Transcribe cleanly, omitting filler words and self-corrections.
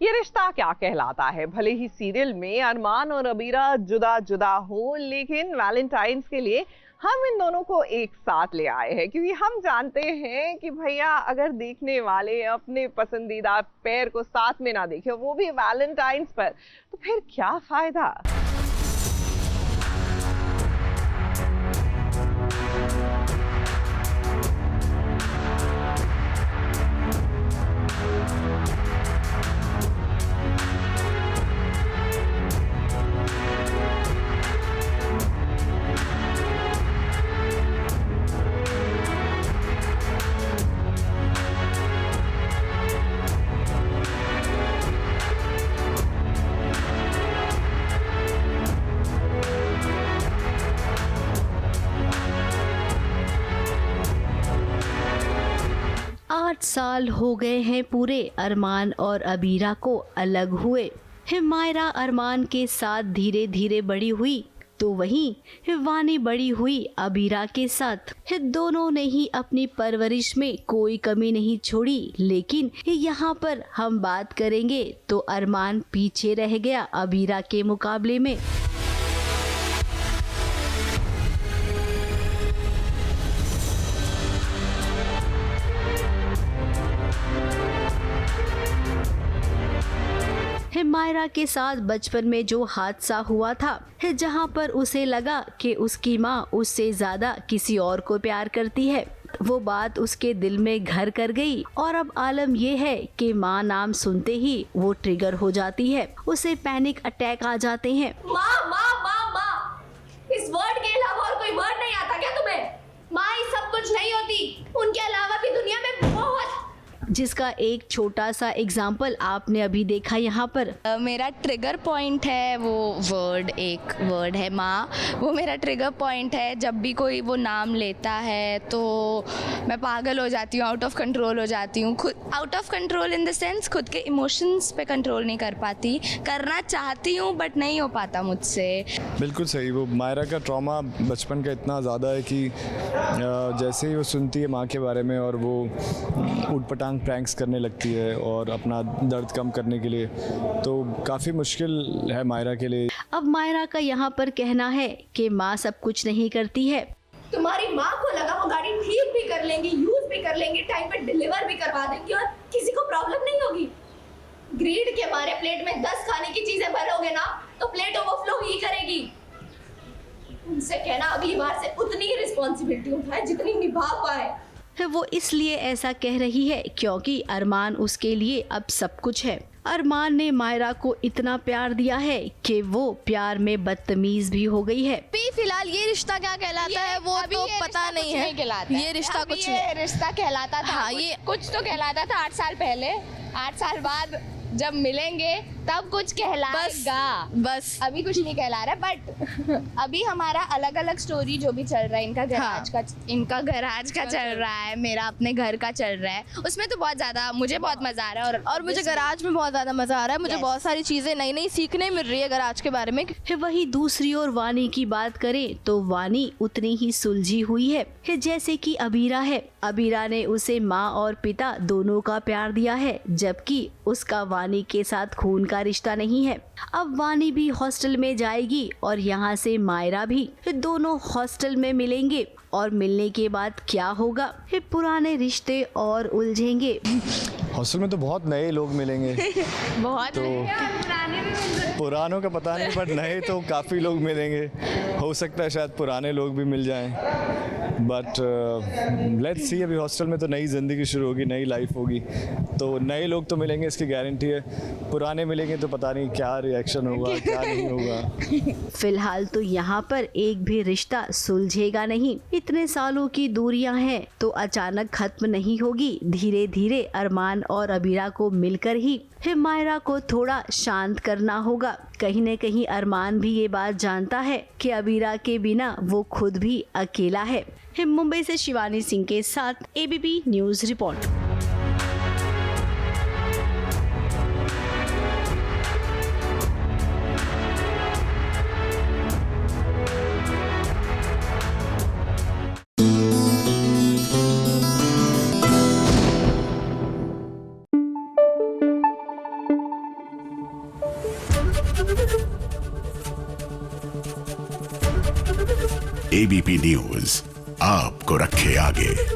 ये रिश्ता क्या कहलाता है? भले ही सीरियल में अरमान और अबीरा जुदा जुदा हो, लेकिन वैलेंटाइंस के लिए हम इन दोनों को एक साथ ले आए हैं, क्योंकि हम जानते हैं कि भैया अगर देखने वाले अपने पसंदीदा पेयर को साथ में ना देखे, वो भी वैलेंटाइंस पर, तो फिर क्या फायदा। आठ साल हो गए हैं पूरे अरमान और अबीरा को अलग हुए। हिमायरा अरमान के साथ धीरे धीरे बड़ी हुई, तो वहीं हिवानी बड़ी हुई अबीरा के साथ। दोनों ने ही अपनी परवरिश में कोई कमी नहीं छोड़ी, लेकिन यहाँ पर हम बात करेंगे तो अरमान पीछे रह गया अबीरा के मुकाबले में। हिमायरा के साथ बचपन में जो हादसा हुआ था, जहां पर उसे लगा कि उसकी माँ उससे ज्यादा किसी और को प्यार करती है, वो बात उसके दिल में घर कर गई। और अब आलम ये है कि माँ नाम सुनते ही वो ट्रिगर हो जाती है, उसे पैनिक अटैक आ जाते हैं। माँ माँ माँ माँ, इस वर्ड के अलावा और कोई वर्ड नहीं आता क्या तुम्हें? माँ ये सब कुछ नहीं होती, उनके अलावा भी दुनिया में बहुत। जिसका एक छोटा सा एग्जाम्पल आपने अभी देखा यहाँ पर। मेरा ट्रिगर पॉइंट है वो वर्ड, एक वर्ड है माँ, वो मेरा ट्रिगर पॉइंट है। जब भी कोई वो नाम लेता है तो मैं पागल हो जाती हूँ, आउट ऑफ कंट्रोल हो जाती हूँ। खुद out of control in the sense खुद के इमोशंस पे कंट्रोल नहीं कर पाती। करना चाहती हूँ बट नहीं हो पाता मुझसे। बिल्कुल सही। वो मायरा का ट्रॉमा बचपन का इतना ज़्यादा है कि जैसे ही वो सुनती है माँ के बारे में और वो ऊटपटांग प्रैंक्स करने लगती है और अपना दर्द कम करने के लिए, तो काफ़ी मुश्किल है मायरा के लिए। अब मायरा का यहाँ पर कहना है कि माँ सब कुछ नहीं करती है। तुम्हारी माँ को लगा वो गाड़ी ठीक भी कर लेंगी, यूज भी कर लेंगी, टाइम पे डिलीवर भी करवा देंगी और किसी को प्रॉब्लम नहीं होगी। ग्रीड के मारे प्लेट में 10 खाने की चीजें भरोगे ना तो प्लेट ओवरफ्लो ही करेगी। उनसे कहना अगली बार से उतनी ही रिस्पॉन्सिबिलिटी उठाए जितनी निभा पाए। वो इसलिए ऐसा कह रही है क्योंकि अरमान उसके लिए अब सब कुछ है। अरमान ने मायरा को इतना प्यार दिया है कि वो प्यार में बदतमीज भी हो गई है। फिलहाल ये रिश्ता क्या कहलाता है वो तो पता नहीं है। ये रिश्ता कुछ नहीं। रिश्ता कहलाता था। हाँ, ये कुछ तो कहलाता था 8 साल पहले। 8 साल बाद जब मिलेंगे तब कुछ कहलाएगा। बस अभी कुछ नहीं कहला रहा, बट अभी हमारा अलग अलग स्टोरी जो भी चल रहा है, इनका गैराज का चल रहा है, मेरा अपने घर का चल रहा है, उसमें तो बहुत ज्यादा मुझे बहुत मजा आ रहा है। और मुझे गैराज में बहुत ज्यादा मजा आ रहा है। मुझे बहुत सारी चीजें नई नई सीखने मिल रही है गैराज के बारे में। वही दूसरी ओर वानी की बात करें तो वानी उतनी ही सुलझी हुई है जैसे कि अबीरा है। अबीरा ने उसे माँ और पिता दोनों का प्यार दिया है, जबकि उसका वानी के साथ खून का रिश्ता नहीं है। अब वानी भी हॉस्टल में जाएगी और यहाँ से मायरा भी। दोनों हॉस्टल में मिलेंगे और मिलने के बाद क्या होगा, पुराने रिश्ते और उलझेंगे। हॉस्टल में तो बहुत नए लोग मिलेंगे। बहुत पुरानों का पता नहीं, बट नए तो काफ़ी लोग मिलेंगे। हो सकता है शायद पुराने लोग भी मिल जाएं, बट लेट्स सी। अभी हॉस्टल में तो नई ज़िंदगी शुरू होगी, नई लाइफ होगी, तो नए लोग तो मिलेंगे, इसकी गारंटी है। पुराने मिलेंगे तो पता नहीं क्या रिएक्शन होगा, क्या नहीं होगा। फिलहाल तो यहाँ पर एक भी रिश्ता सुलझेगा नहीं। इतने सालों की दूरियां हैं तो अचानक खत्म नहीं होगी। धीरे धीरे अरमान और अबीरा को मिलकर ही हिमायरा को थोड़ा शांत करना होगा। कहीं न कहीं अरमान भी ये बात जानता है कि अबीरा के बिना वो खुद भी अकेला है। मुंबई से शिवानी सिंह के साथ ABP news report. ABP news आपको रखे आगे।